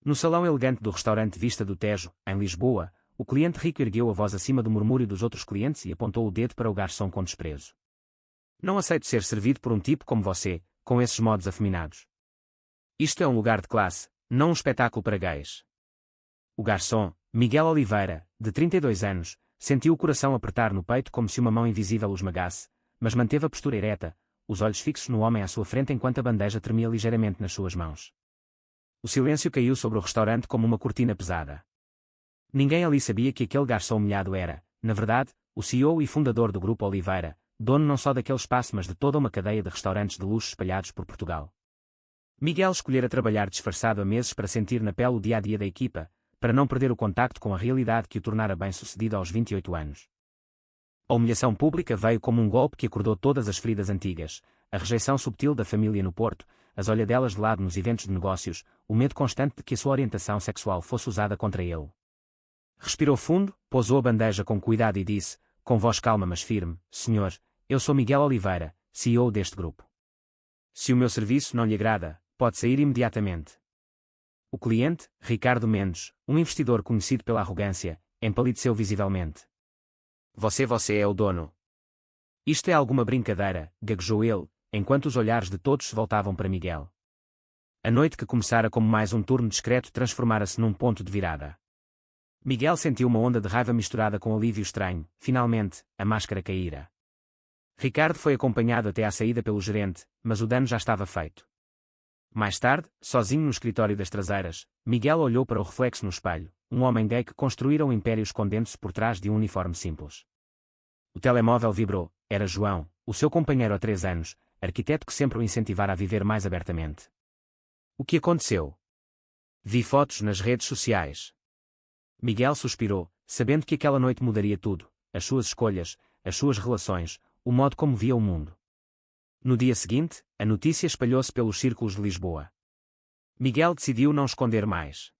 No salão elegante do restaurante Vista do Tejo, em Lisboa, o cliente rico ergueu a voz acima do murmúrio dos outros clientes e apontou o dedo para o garçom com desprezo. Não aceito ser servido por um tipo como você, com esses modos afeminados. Isto é um lugar de classe, não um espetáculo para gays. O garçom, Miguel Oliveira, de 32 anos, sentiu o coração apertar no peito como se uma mão invisível o esmagasse, mas manteve a postura ereta, os olhos fixos no homem à sua frente enquanto a bandeja tremia ligeiramente nas suas mãos. O silêncio caiu sobre o restaurante como uma cortina pesada. Ninguém ali sabia que aquele garçom humilhado era, na verdade, o CEO e fundador do Grupo Oliveira, dono não só daquele espaço mas de toda uma cadeia de restaurantes de luxo espalhados por Portugal. Miguel escolhera trabalhar disfarçado há meses para sentir na pele o dia-a-dia da equipa, para não perder o contacto com a realidade que o tornara bem-sucedido aos 28 anos. A humilhação pública veio como um golpe que acordou todas as feridas antigas, a rejeição subtil da família no Porto, as olhadelas de lado nos eventos de negócios, o medo constante de que a sua orientação sexual fosse usada contra ele. Respirou fundo, pousou a bandeja com cuidado e disse, com voz calma mas firme, Senhor, eu sou Miguel Oliveira, CEO deste grupo. Se o meu serviço não lhe agrada, pode sair imediatamente. O cliente, Ricardo Mendes, um investidor conhecido pela arrogância, empalideceu visivelmente. Você é o dono. Isto é alguma brincadeira, gaguejou ele, enquanto os olhares de todos se voltavam para Miguel. A noite que começara como mais um turno discreto transformara-se num ponto de virada. Miguel sentiu uma onda de raiva misturada com alívio estranho, finalmente, a máscara caíra. Ricardo foi acompanhado até à saída pelo gerente, mas o dano já estava feito. Mais tarde, sozinho no escritório das traseiras, Miguel olhou para o reflexo no espelho, um homem gay que construíra um império escondendo-se por trás de um uniforme simples. O telemóvel vibrou, era João, o seu companheiro há 3 anos, arquiteto que sempre o incentivara a viver mais abertamente. O que aconteceu? Vi fotos nas redes sociais. Miguel suspirou, sabendo que aquela noite mudaria tudo, as suas escolhas, as suas relações, o modo como via o mundo. No dia seguinte, a notícia espalhou-se pelos círculos de Lisboa. Miguel decidiu não esconder mais.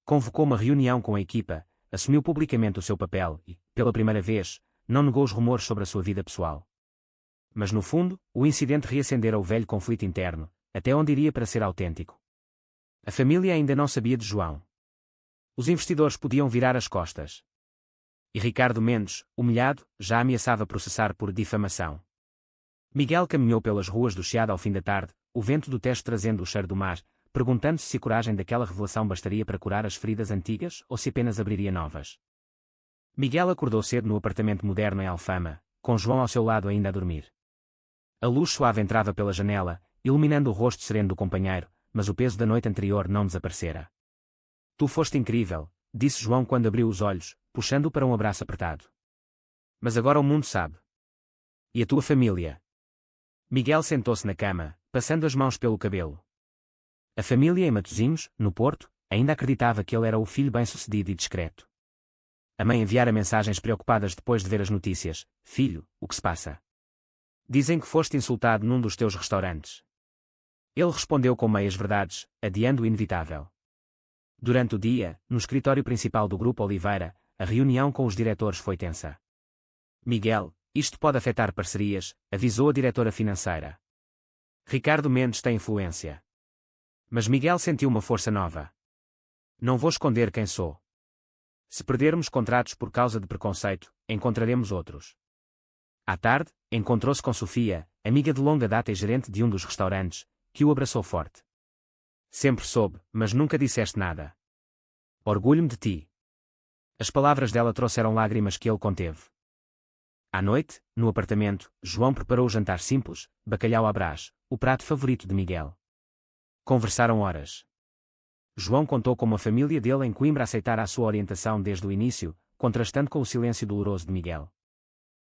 Convocou uma reunião com a equipa, assumiu publicamente o seu papel e, pela primeira vez, não negou os rumores sobre a sua vida pessoal. Mas no fundo, o incidente reacendera o velho conflito interno, até onde iria para ser autêntico. A família ainda não sabia de João. Os investidores podiam virar as costas. E Ricardo Mendes, humilhado, já ameaçava processar por difamação. Miguel caminhou pelas ruas do Chiado ao fim da tarde, o vento do Tejo trazendo o cheiro do mar, perguntando-se se a coragem daquela revelação bastaria para curar as feridas antigas ou se apenas abriria novas. Miguel acordou cedo no apartamento moderno em Alfama, com João ao seu lado ainda a dormir. A luz suave entrava pela janela, iluminando o rosto sereno do companheiro, mas o peso da noite anterior não desaparecera. Tu foste incrível, disse João quando abriu os olhos, puxando-o para um abraço apertado. Mas agora o mundo sabe. E a tua família? Miguel sentou-se na cama, passando as mãos pelo cabelo. A família em Matosinhos, no Porto, ainda acreditava que ele era o filho bem-sucedido e discreto. A mãe enviara mensagens preocupadas depois de ver as notícias. Filho, o que se passa? Dizem que foste insultado num dos teus restaurantes. Ele respondeu com meias verdades, adiando o inevitável. Durante o dia, no escritório principal do Grupo Oliveira, a reunião com os diretores foi tensa. Miguel, isto pode afetar parcerias, avisou a diretora financeira. Ricardo Mendes tem influência. Mas Miguel sentiu uma força nova. Não vou esconder quem sou. Se perdermos contratos por causa de preconceito, encontraremos outros. À tarde, encontrou-se com Sofia, amiga de longa data e gerente de um dos restaurantes, que o abraçou forte. Sempre soube, mas nunca disseste nada. Orgulho-me de ti. As palavras dela trouxeram lágrimas que ele conteve. À noite, no apartamento, João preparou o jantar simples, bacalhau à Brás, o prato favorito de Miguel. Conversaram horas. João contou como a família dele em Coimbra aceitara a sua orientação desde o início, contrastando com o silêncio doloroso de Miguel.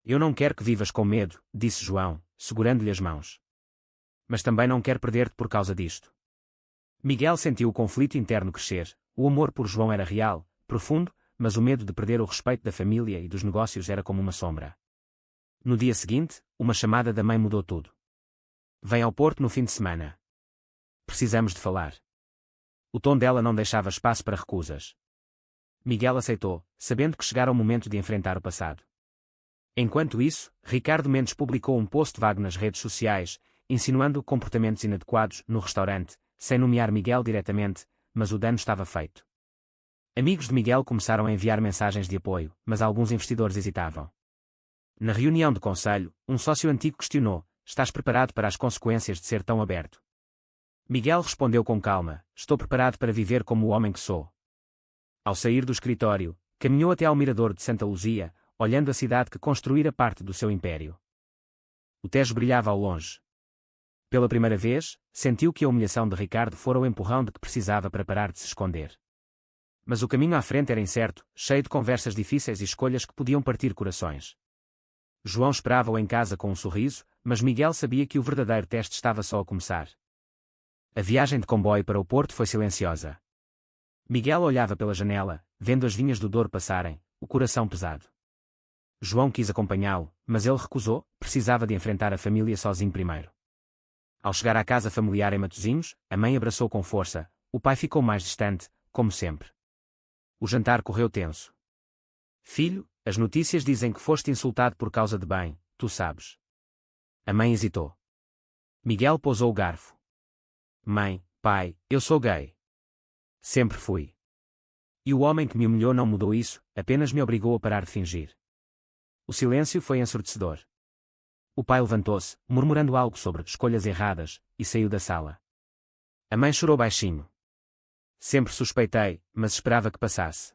Eu não quero que vivas com medo, disse João, segurando-lhe as mãos. Mas também não quero perder-te por causa disto. Miguel sentiu o conflito interno crescer, o amor por João era real, profundo, mas o medo de perder o respeito da família e dos negócios era como uma sombra. No dia seguinte, uma chamada da mãe mudou tudo. Vem ao Porto no fim de semana. Precisamos de falar. O tom dela não deixava espaço para recusas. Miguel aceitou, sabendo que chegara o momento de enfrentar o passado. Enquanto isso, Ricardo Mendes publicou um post vago nas redes sociais, insinuando comportamentos inadequados no restaurante, sem nomear Miguel diretamente, mas o dano estava feito. Amigos de Miguel começaram a enviar mensagens de apoio, mas alguns investidores hesitavam. Na reunião de conselho, um sócio antigo questionou: estás preparado para as consequências de ser tão aberto? Miguel respondeu com calma: estou preparado para viver como o homem que sou. Ao sair do escritório, caminhou até ao mirador de Santa Luzia, olhando a cidade que construíra parte do seu império. O Tejo brilhava ao longe. Pela primeira vez, sentiu que a humilhação de Ricardo fora o empurrão de que precisava para parar de se esconder. Mas o caminho à frente era incerto, cheio de conversas difíceis e escolhas que podiam partir corações. João esperava-o em casa com um sorriso, mas Miguel sabia que o verdadeiro teste estava só a começar. A viagem de comboio para o Porto foi silenciosa. Miguel olhava pela janela, vendo as vinhas do Douro passarem, o coração pesado. João quis acompanhá-lo, mas ele recusou, precisava de enfrentar a família sozinho primeiro. Ao chegar à casa familiar em Matosinhos, a mãe abraçou com força, o pai ficou mais distante, como sempre. O jantar correu tenso. Filho, as notícias dizem que foste insultado por causa de bem, tu sabes. A mãe hesitou. Miguel pousou o garfo. Mãe, pai, eu sou gay. Sempre fui. E o homem que me humilhou não mudou isso, apenas me obrigou a parar de fingir. O silêncio foi ensurdecedor. O pai levantou-se, murmurando algo sobre escolhas erradas, e saiu da sala. A mãe chorou baixinho. Sempre suspeitei, mas esperava que passasse.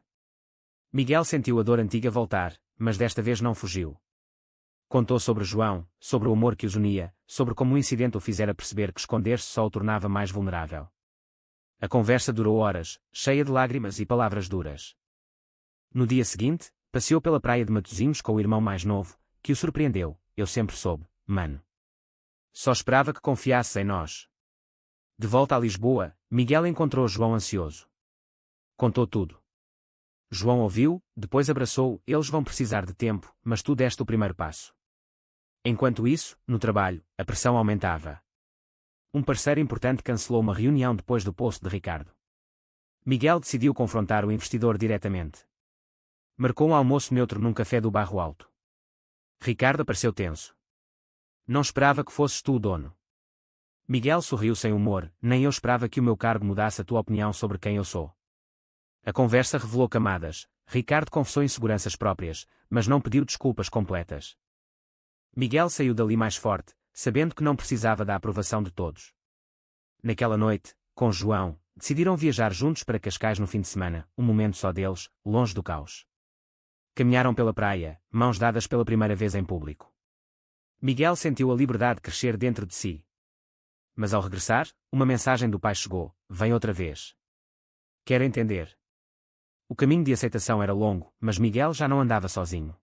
Miguel sentiu a dor antiga voltar, mas desta vez não fugiu. Contou sobre João, sobre o amor que os unia, sobre como o incidente o fizera perceber que esconder-se só o tornava mais vulnerável. A conversa durou horas, cheia de lágrimas e palavras duras. No dia seguinte, passeou pela praia de Matosinhos com o irmão mais novo, que o surpreendeu: eu sempre soube, mano. Só esperava que confiasses em nós. De volta a Lisboa, Miguel encontrou João ansioso. Contou tudo. João ouviu, depois abraçou-o: eles vão precisar de tempo, mas tu deste o primeiro passo. Enquanto isso, no trabalho, a pressão aumentava. Um parceiro importante cancelou uma reunião depois do post de Ricardo. Miguel decidiu confrontar o investidor diretamente. Marcou um almoço neutro num café do Barro Alto. Ricardo apareceu tenso. Não esperava que fosses tu o dono. Miguel sorriu sem humor: nem eu esperava que o meu cargo mudasse a tua opinião sobre quem eu sou. A conversa revelou camadas. Ricardo confessou inseguranças próprias, mas não pediu desculpas completas. Miguel saiu dali mais forte, sabendo que não precisava da aprovação de todos. Naquela noite, com João, decidiram viajar juntos para Cascais no fim de semana, um momento só deles, longe do caos. Caminharam pela praia, mãos dadas pela primeira vez em público. Miguel sentiu a liberdade crescer dentro de si. Mas ao regressar, uma mensagem do pai chegou: vem outra vez. Quero entender. O caminho de aceitação era longo, mas Miguel já não andava sozinho.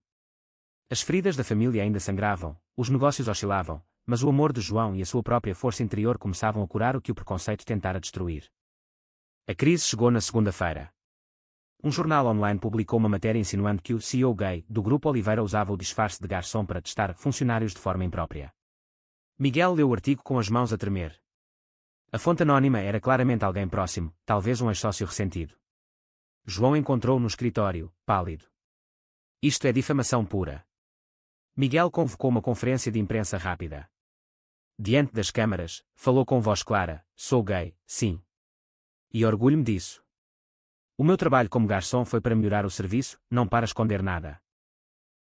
As feridas da família ainda sangravam, os negócios oscilavam, mas o amor de João e a sua própria força interior começavam a curar o que o preconceito tentara destruir. A crise chegou na segunda-feira. Um jornal online publicou uma matéria insinuando que o CEO gay do Grupo Oliveira usava o disfarce de garçom para testar funcionários de forma imprópria. Miguel leu o artigo com as mãos a tremer. A fonte anónima era claramente alguém próximo, talvez um ex-sócio ressentido. João encontrou-o no escritório, pálido. Isto é difamação pura. Miguel convocou uma conferência de imprensa rápida. Diante das câmaras, falou com voz clara: sou gay, sim. E orgulho-me disso. O meu trabalho como garçom foi para melhorar o serviço, não para esconder nada.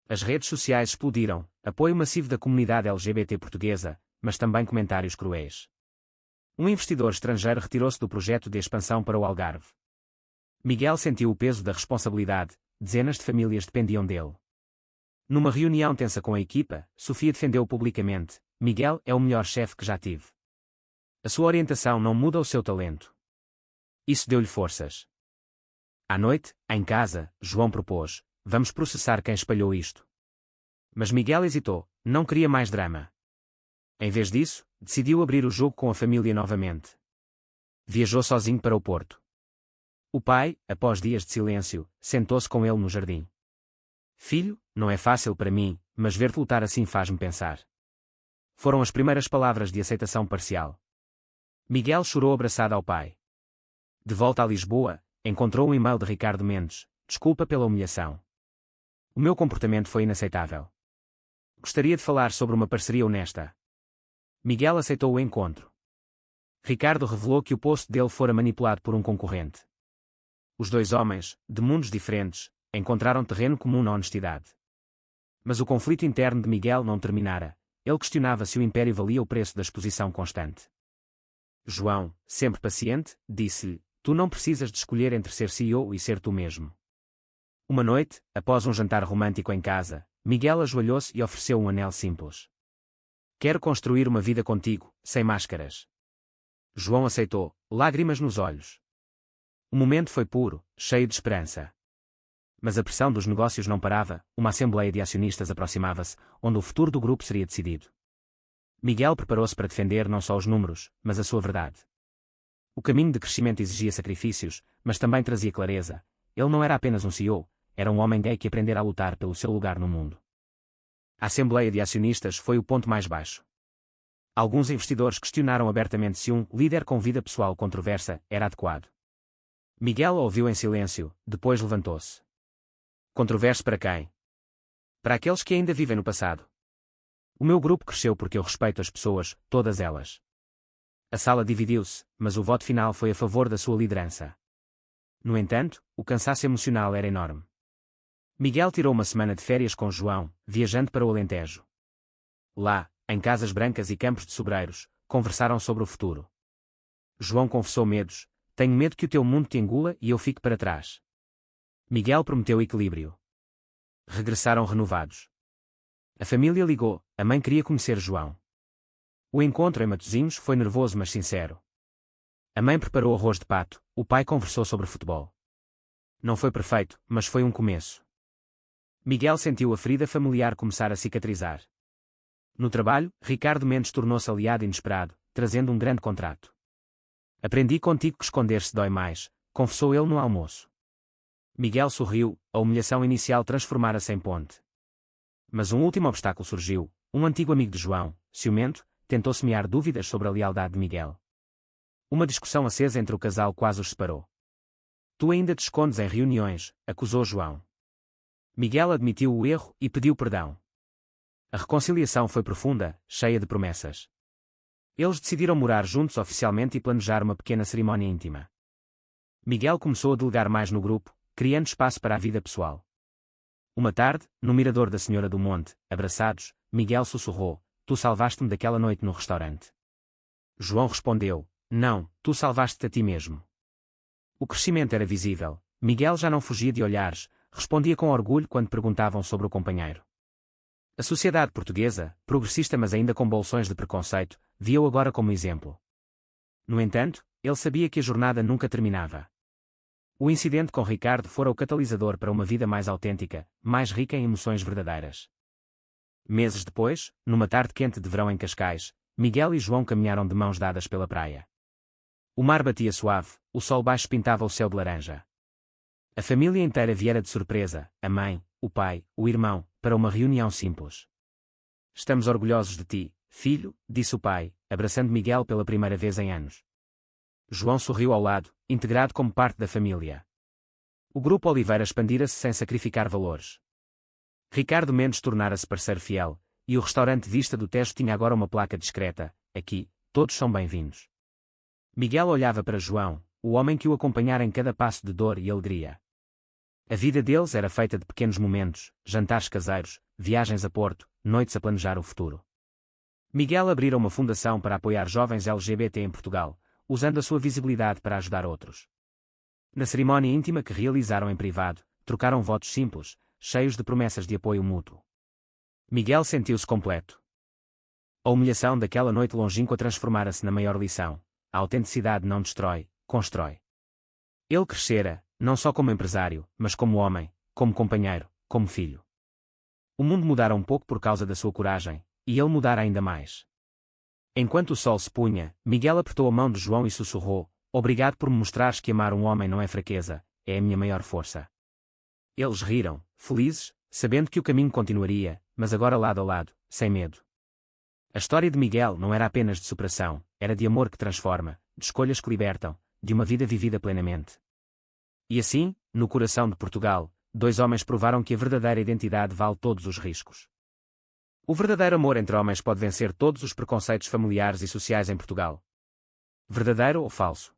As redes sociais explodiram, apoio massivo da comunidade LGBT portuguesa, mas também comentários cruéis. Um investidor estrangeiro retirou-se do projeto de expansão para o Algarve. Miguel sentiu o peso da responsabilidade, dezenas de famílias dependiam dele. Numa reunião tensa com a equipa, Sofia defendeu publicamente: Miguel é o melhor chefe que já tive. A sua orientação não muda o seu talento. Isso deu-lhe forças. À noite, em casa, João propôs: vamos processar quem espalhou isto. Mas Miguel hesitou, não queria mais drama. Em vez disso, decidiu abrir o jogo com a família novamente. Viajou sozinho para o Porto. O pai, após dias de silêncio, sentou-se com ele no jardim. Filho, não é fácil para mim, mas ver-te lutar assim faz-me pensar. Foram as primeiras palavras de aceitação parcial. Miguel chorou abraçado ao pai. De volta a Lisboa, encontrou um e-mail de Ricardo Mendes: desculpa pela humilhação. O meu comportamento foi inaceitável. Gostaria de falar sobre uma parceria honesta. Miguel aceitou o encontro. Ricardo revelou que o posto dele fora manipulado por um concorrente. Os dois homens, de mundos diferentes, encontraram terreno comum na honestidade. Mas o conflito interno de Miguel não terminara. Ele questionava se o império valia o preço da exposição constante. João, sempre paciente, disse-lhe: tu não precisas de escolher entre ser CEO e ser tu mesmo. Uma noite, após um jantar romântico em casa, Miguel ajoelhou-se e ofereceu um anel simples. Quero construir uma vida contigo, sem máscaras. João aceitou, lágrimas nos olhos. O momento foi puro, cheio de esperança. Mas a pressão dos negócios não parava, uma assembleia de acionistas aproximava-se, onde o futuro do grupo seria decidido. Miguel preparou-se para defender não só os números, mas a sua verdade. O caminho de crescimento exigia sacrifícios, mas também trazia clareza. Ele não era apenas um CEO, era um homem gay que aprendera a lutar pelo seu lugar no mundo. A assembleia de acionistas foi o ponto mais baixo. Alguns investidores questionaram abertamente se um líder com vida pessoal controversa era adequado. Miguel ouviu em silêncio, depois levantou-se. Controverso para quem? Para aqueles que ainda vivem no passado. O meu grupo cresceu porque eu respeito as pessoas, todas elas. A sala dividiu-se, mas o voto final foi a favor da sua liderança. No entanto, o cansaço emocional era enorme. Miguel tirou uma semana de férias com João, viajando para o Alentejo. Lá, em casas brancas e campos de sobreiros, conversaram sobre o futuro. João confessou medos: tenho medo que o teu mundo te engula e eu fique para trás. Miguel prometeu equilíbrio. Regressaram renovados. A família ligou, a mãe queria conhecer João. O encontro em Matosinhos foi nervoso mas sincero. A mãe preparou arroz de pato, o pai conversou sobre futebol. Não foi perfeito, mas foi um começo. Miguel sentiu a ferida familiar começar a cicatrizar. No trabalho, Ricardo Mendes tornou-se aliado inesperado, trazendo um grande contrato. Aprendi contigo que esconder-se dói mais, confessou ele no almoço. Miguel sorriu, a humilhação inicial transformara-se em ponte. Mas um último obstáculo surgiu: um antigo amigo de João, ciumento, tentou semear dúvidas sobre a lealdade de Miguel. Uma discussão acesa entre o casal quase os separou. Tu ainda te escondes em reuniões, acusou João. Miguel admitiu o erro e pediu perdão. A reconciliação foi profunda, cheia de promessas. Eles decidiram morar juntos oficialmente e planejar uma pequena cerimónia íntima. Miguel começou a delegar mais no grupo, criando espaço para a vida pessoal. Uma tarde, no mirador da Senhora do Monte, abraçados, Miguel sussurrou: tu salvaste-me daquela noite no restaurante. João respondeu: não, tu salvaste-te a ti mesmo. O crescimento era visível. Miguel já não fugia de olhares, respondia com orgulho quando perguntavam sobre o companheiro. A sociedade portuguesa, progressista mas ainda com bolsões de preconceito, via-o agora como exemplo. No entanto, ele sabia que a jornada nunca terminava. O incidente com Ricardo fora o catalisador para uma vida mais autêntica, mais rica em emoções verdadeiras. Meses depois, numa tarde quente de verão em Cascais, Miguel e João caminharam de mãos dadas pela praia. O mar batia suave, o sol baixo pintava o céu de laranja. A família inteira viera de surpresa, a mãe, o pai, o irmão, para uma reunião simples. Estamos orgulhosos de ti, filho, disse o pai, abraçando Miguel pela primeira vez em anos. João sorriu ao lado, integrado como parte da família. O grupo Oliveira expandira-se sem sacrificar valores. Ricardo Mendes tornara-se parceiro fiel, e o restaurante Vista do Tejo tinha agora uma placa discreta: aqui, todos são bem-vindos. Miguel olhava para João, o homem que o acompanhara em cada passo de dor e alegria. A vida deles era feita de pequenos momentos, jantares caseiros, viagens a Porto, noites a planejar o futuro. Miguel abrira uma fundação para apoiar jovens LGBT em Portugal, usando a sua visibilidade para ajudar outros. Na cerimónia íntima que realizaram em privado, trocaram votos simples, cheios de promessas de apoio mútuo. Miguel sentiu-se completo. A humilhação daquela noite longínqua transformara-se na maior lição: a autenticidade não destrói, constrói. Ele crescera, não só como empresário, mas como homem, como companheiro, como filho. O mundo mudara um pouco por causa da sua coragem, e ele mudara ainda mais. Enquanto o sol se punha, Miguel apertou a mão de João e sussurrou: obrigado por me mostrares que amar um homem não é fraqueza, é a minha maior força. Eles riram, felizes, sabendo que o caminho continuaria, mas agora lado a lado, sem medo. A história de Miguel não era apenas de superação, era de amor que transforma, de escolhas que libertam, de uma vida vivida plenamente. E assim, no coração de Portugal, dois homens provaram que a verdadeira identidade vale todos os riscos. O verdadeiro amor entre homens pode vencer todos os preconceitos familiares e sociais em Portugal. Verdadeiro ou falso?